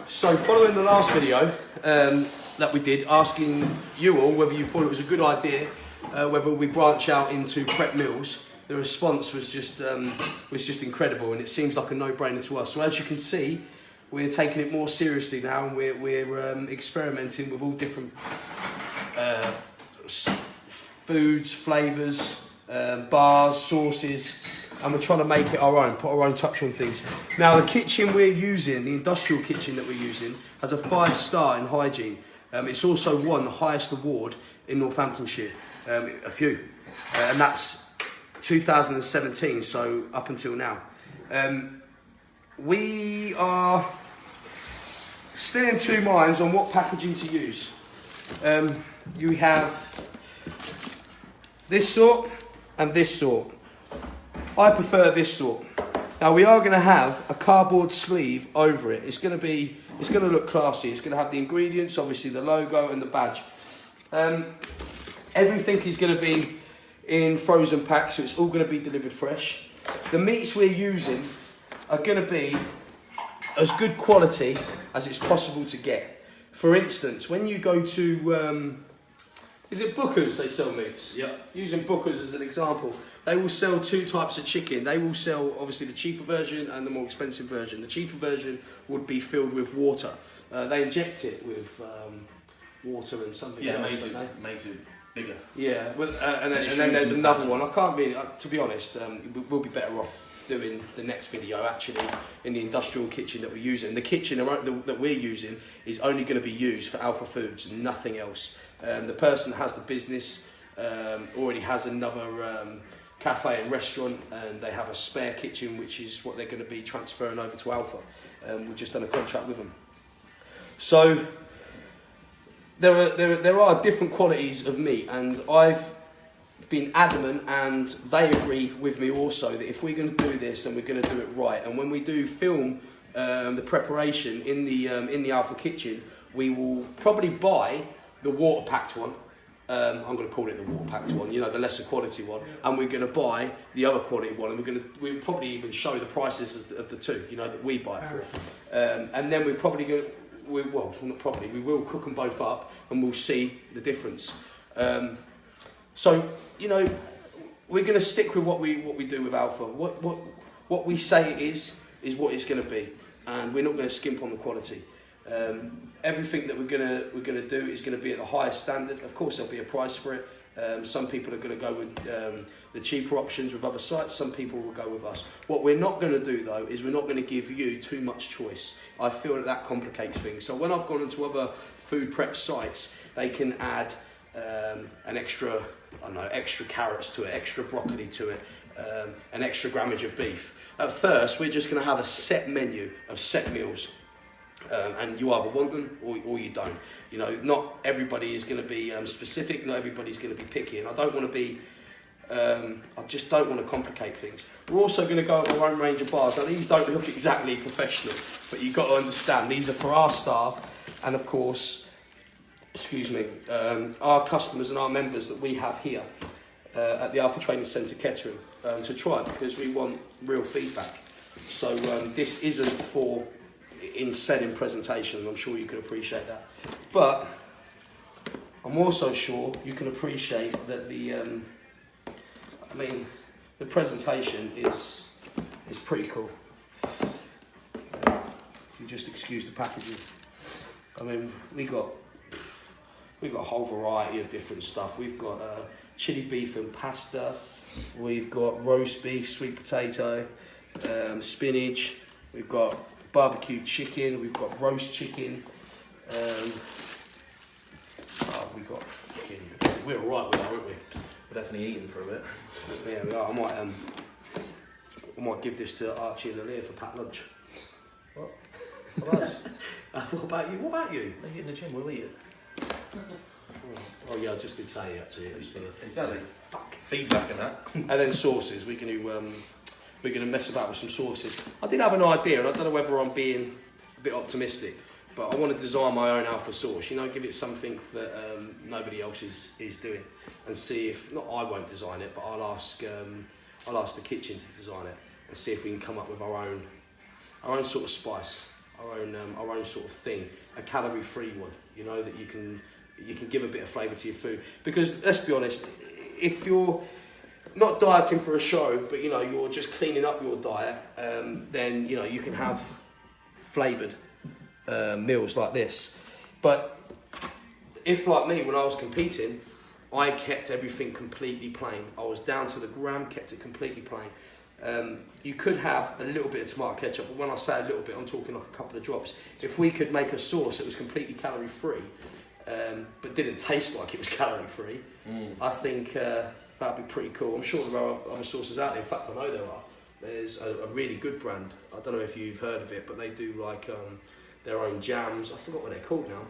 So following the last video that we did, asking you all whether you thought it was a good idea, whether we branch out into prep meals, the response was just incredible, and it seems like a no-brainer to us. So as you can see, we're taking it more seriously now, and we're experimenting with all different foods, flavours, bars, sauces, and we're trying to make it our own, put our own touch on things. Now, the kitchen we're using, the industrial kitchen that we're using, has a 5-star in hygiene. It's also won the highest award in Northamptonshire, a few, and that's 2017, so up until now. We are still in two minds on what packaging to use. You have this sort and this sort. I prefer this sort. Now we are going to have a cardboard sleeve over it. It's going to look classy. It's going to have the ingredients, obviously the logo and the badge. Everything is going to be in frozen packs, so it's all going to be delivered fresh. The meats we're using are going to be as good quality as it's possible to get. For instance, when you go to, is it Booker's they sell meats? Yeah. Using Booker's as an example, they will sell two types of chicken. They will sell obviously the cheaper version and the more expensive version. The cheaper version would be filled with water. They inject it with water and something else. Yeah, makes it bigger. Yeah, well, and then there's another one. I can't really, to be honest, we'll be better off doing the next video actually in the industrial kitchen that we're using. The kitchen that we're using is only going to be used for Alpha Foods and nothing else. The person that has the business already has another cafe and restaurant, and they have a spare kitchen, which is what they're going to be transferring over to Alpha. We've just done a contract with them. So there are different qualities of meat, and I've been adamant, and they agree with me also, that if we're going to do this and we're going to do it right, and when we do film the preparation in the Alpha kitchen, we will probably buy the water packed one. I'm going to call it the water packed one, you know, the lesser quality one, and we're going to buy the other quality one, and we'll probably even show the prices of the two, you know, that we buy it for. And then we're probably going to, we will cook them both up, and we'll see the difference. So, you know, we're going to stick with what we do with Alpha. What we say it is what it's going to be, and we're not going to skimp on the quality. Everything that we're gonna do is going to be at the highest standard. Of course, there'll be a price for it. Some people are going to go with the cheaper options with other sites. Some people will go with us. What we're not going to do though is we're not going to give you too much choice. I feel that complicates things. So when I've gone into other food prep sites, they can add an extra, extra carrots to it, extra broccoli to it, an extra grammage of beef. At first, we're just going to have a set menu of set meals. And you either want them or you don't. You know, not everybody is going to be specific. Not everybody's going to be picky, and I don't want to be. I just don't want to complicate things. We're also going to go with our own range of bars. Now, these don't look exactly professional, but you've got to understand these are for our staff, and of course, our customers and our members that we have here at the Alpha Training Centre Kettering to try, because we want real feedback. So this isn't for in presentation, I'm sure you can appreciate that, but I'm also sure you can appreciate that the presentation is pretty cool. If you just excuse the packaging, I mean, we got a whole variety of different stuff. We've got chili beef and pasta, we've got roast beef, sweet potato, spinach, we've got barbecue chicken, we've got roast chicken, we're alright with that, aren't we? We're definitely eating for a bit. Yeah, we are. I might give this to Archie and Aaliyah for packed lunch. What? What else? What about you? Are you in the gym? We'll eat it. Oh yeah, I just did say it actually. Exactly. Fuck. Feedback and that. And then sauces. We're going to mess about with some sauces. I did have an idea, and I don't know whether I'm being a bit optimistic, but I want to design my own Alpha sauce. You know, give it something that nobody else is doing, and see if I won't design it, but I'll ask the kitchen to design it, and see if we can come up with our own sort of spice. our own sort of thing, a calorie-free one. You know, that you can give a bit of flavour to your food. Because let's be honest, if you're not dieting for a show, but you know you're just cleaning up your diet, then you know you can have flavoured meals like this. But if, like me, when I was competing, I kept everything completely plain. I was down to the gram, kept it completely plain. You could have a little bit of tomato ketchup, but when I say a little bit, I'm talking like a couple of drops. If we could make a sauce that was completely calorie-free, but didn't taste like it was calorie-free, I think that'd be pretty cool. I'm sure there are other sauces out there. In fact, I know there are. There's a really good brand. I don't know if you've heard of it, but they do like their own jams. I forgot what they're called now.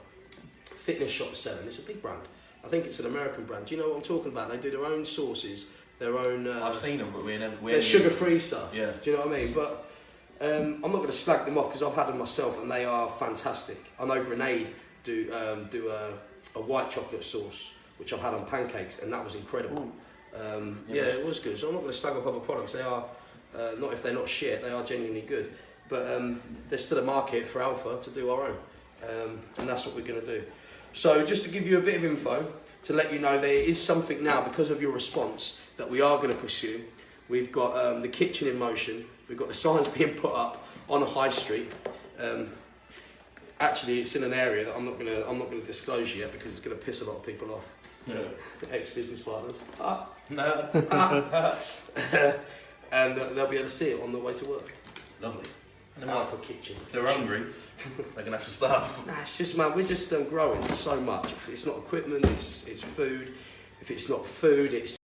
Fitness Shop selling. It's a big brand. I think it's an American brand. Do you know what I'm talking about? They do their own sauces, their own... I've seen them, but they're sugar-free stuff. Yeah. Do you know what I mean? But I'm not going to slag them off because I've had them myself and they are fantastic. I know Grenade do a white chocolate sauce, which I've had on pancakes, and that was incredible. Yeah, it was good. So I'm not going to slag off other products. They are, not if they're not shit, they are genuinely good. But there's still a market for Alpha to do our own. And that's what we're going to do. So just to give you a bit of info, to let you know there is something now, because of your response, that we are going to pursue. We've got the kitchen in motion. We've got the signs being put up on a high street. Actually, it's in an area that I'm not going to disclose yet because it's going to piss a lot of people off. Yeah. Ex-business partners. No. And they'll be able to see it on the way to work. Lovely. And out for kitchen. If they're hungry, they're going to have to starve. Nah, it's just, man, we're just growing so much. If it's not equipment, it's food. If it's not food, it's